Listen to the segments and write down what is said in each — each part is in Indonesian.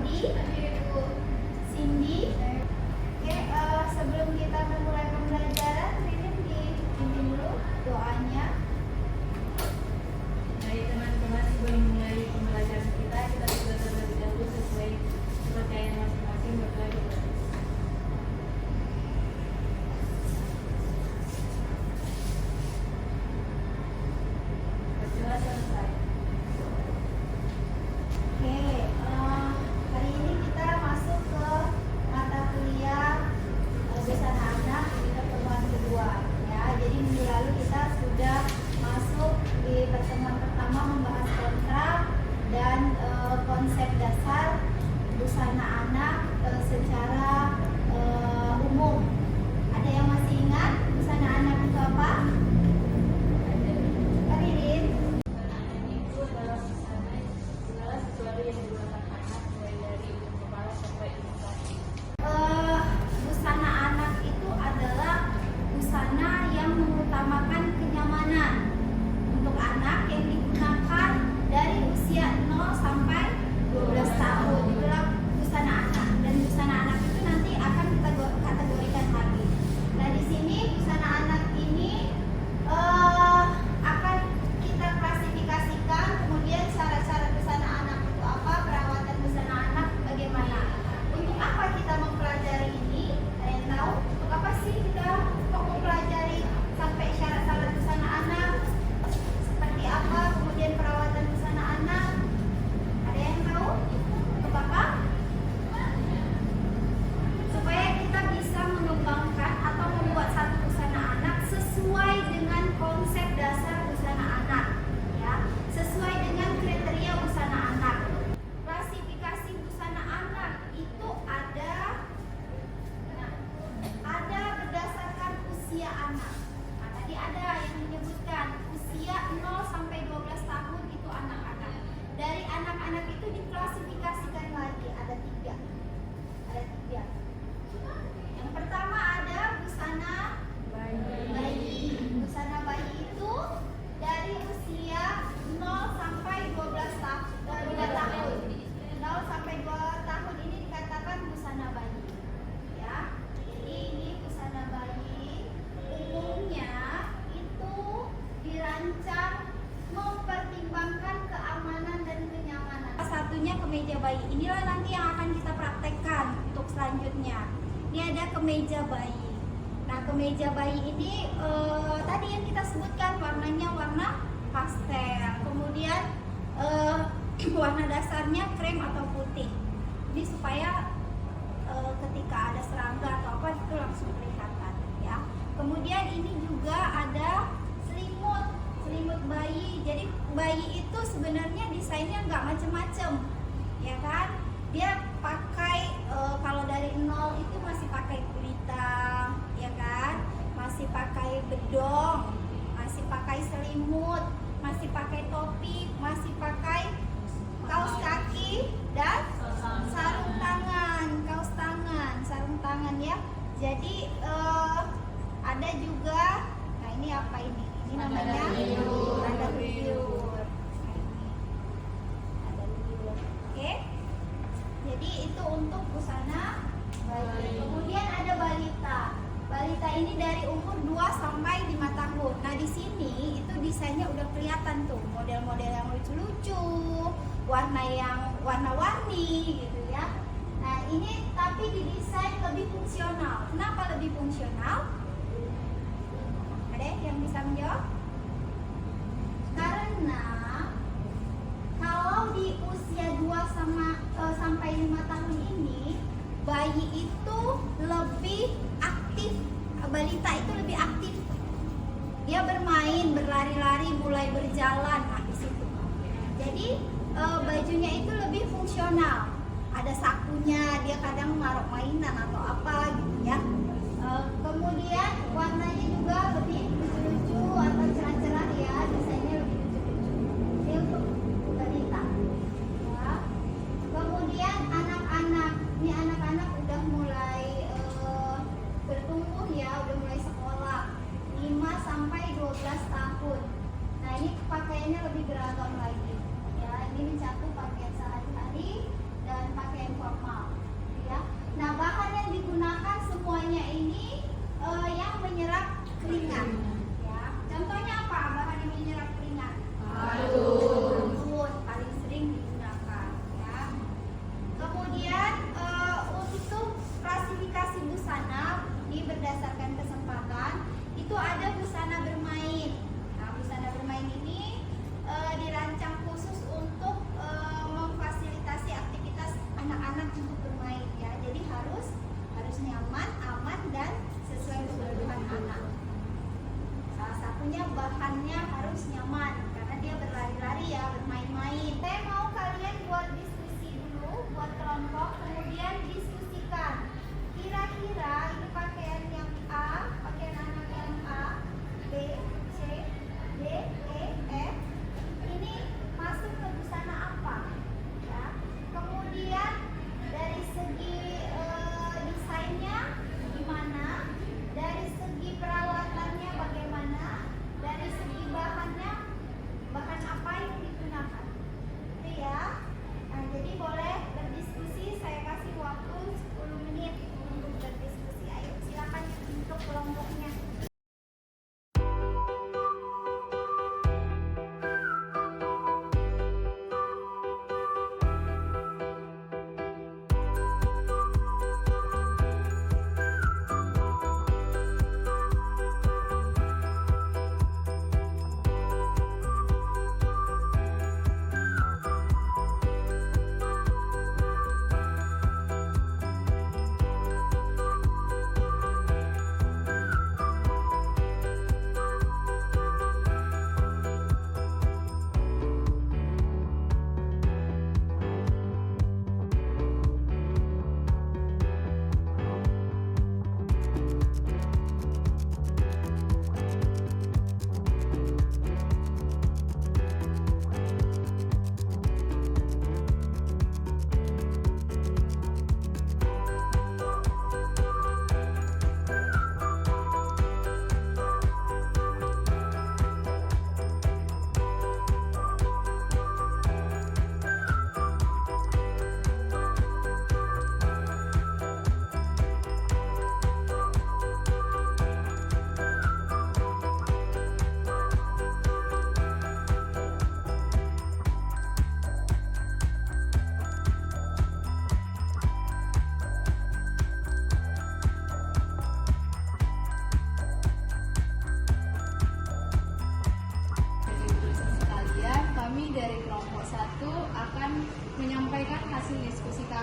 Adi, Ibu Cindy. Oke, sebelum kita memulai pembelajaran, Ririn dipimpin dulu doanya. Baik teman-teman, sebelum memulai pembelajaran kita sudah terlebih dahulu sesuai kepercayaan masing-masing berdoa dulu. Berdoa selesai. Oke, hari ini kita masuk ke mata kuliah busana anak di pertemuan kedua. Ya, jadi minggu lalu kita sudah masuk di pertemuan pertama membahas kontrak dan konsep dasar busana anak secara umum. Ada yang masih ingat busana anak itu apa? Ririn? Itu adalah segala sesuatu yang digunakan anak mulai dari ujung kepala sampai ujung kaki. Busana anak itu adalah busana yang mengutamakan kenyamanan untuk anak yang digunakan dari usia 0 sampai 12 tahun. Itulah busana anak, dan busana anak itu nanti akan kita kategorikan lagi. Nah, di sini busana anak ini akan kita klasifikasikan, kemudian syarat-syarat busana anak itu apa, perawatan busana anak bagaimana. Untuk apa kita mempelajari ini? Ada yang tahu? Untuk apa sih kita kok mempelajari sampai syarat-syarat busana anak? Seperti apa? Kemudian perawatan busana anak? Ada yang tahu? Untuk apa? Supaya kita bisa mengembangkan atau membuat satu busana anak sesuai dengan konsep dasar busana anak, ya, sesuai dengan kriteria busana anak. Klasifikasi busana anak itu ada berdasarkan usia anak. Nah, tadi ada yang menyebutkan usia 0 sampai 12 tahun itu anak-anak. Dari anak-anak itu diklasifikasikan lagi ada tiga. Yang pertama ada busana bayi. Busana bayi itu dari usia 0 sampai 12 tahun, 2 tahun. 0 sampai 2 tahun ini dikatakan busana bayi. Ya. Jadi ini busana bayi umumnya itu dirancang mempertimbangkan keamanan dan kenyamanan. Satunya kemeja bayi. Inilah nanti yang akan kita praktekkan untuk selanjutnya. Ini ada kemeja bayi. Nah, kemeja bayi ini tadi yang kita sebutkan warnanya warna pastel. Kemudian warna dasarnya krem atau putih. Ini supaya ketika ada serangga atau apa itu langsung kelihatan, ya. Kemudian ini juga ada selimut bayi. Jadi bayi itu sebenarnya desainnya nggak macem-macem, ya kan? Dia pakai kalau dari 0 itu masih pakai gulita, ya kan? Masih pakai bedong, masih pakai selimut, masih pakai topi, masih pakai kaos kaki dan sarung tangan, sarung tangan, ya. Jadi ada juga, nah ini apa ini? Ini namanya ada liur. Ada liur. Oke. Jadi itu untuk busana bayi. Kemudian ada balita. Balita ini dari umur 2 sampai 5 tahun. Nah, di sini itu desainnya udah kelihatan tuh, model-model yang lucu-lucu, warna-warni gitu ya. Nah, ini tapi didesain lebih fungsional. Kenapa lebih fungsional? Ada yang bisa menjawab? Karena kalau di usia 2 sampai 5 tahun ini, bayi itu lebih aktif, balita itu lebih aktif. Dia bermain, berlari-lari, mulai berjalan, nah di situ. Jadi bajunya itu lebih fungsional. Ada sakunya, dia kadang naruh mainan atau apa gitu ya. Kemudian warnanya juga lebih lucu-lucu atau cerah-cerah, ya, desainnya lebih lucu-lucu. Ini untuk balita. Ya. Kemudian anak-anak, ini anak-anak udah mulai bertumbuh, ya, udah mulai sekolah 5 sampai 12 tahun. Nah, ini pakaiannya lebih beragam lagi, ya. Ini mencakup pakaian sehari-hari dan pakaian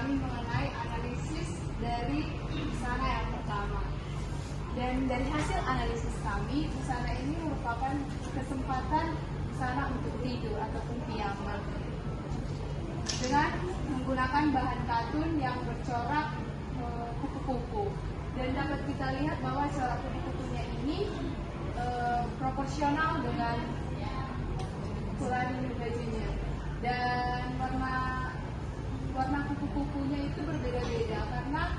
kami mengenai analisis dari busana yang pertama. Dan dari hasil analisis kami, busana ini merupakan kesempatan busana untuk tidur ataupun piyama. Dengan menggunakan bahan katun yang bercorak kupu-kupu. Dan dapat kita lihat bahwa corak kupu-kupunya ini proporsional dengan kulari bajunya. Dan warna kupu-kupunya itu berbeda-beda karena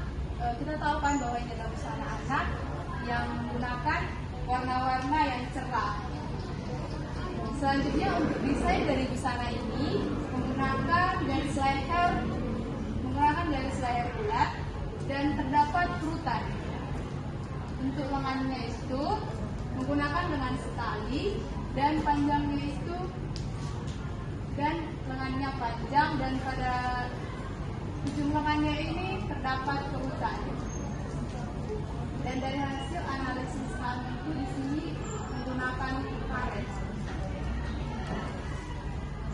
kita tahu kan bahwa ini adalah busana anak yang menggunakan warna-warna yang cerah. Selanjutnya untuk desain dari busana ini menggunakan garis leher bulat dan terdapat kerutan. Untuk lengannya itu menggunakan dengan setali dan panjangnya itu dan lengannya panjang dan pada ujung lengannya ini terdapat kerutan. Dan dari hasil analisis kami itu di sini menggunakan karet.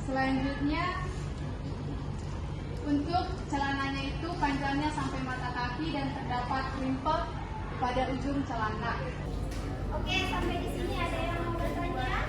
Selanjutnya untuk celananya itu panjangnya sampai mata kaki dan terdapat krimpel pada ujung celana. Oke, sampai di sini ada yang mau bertanya?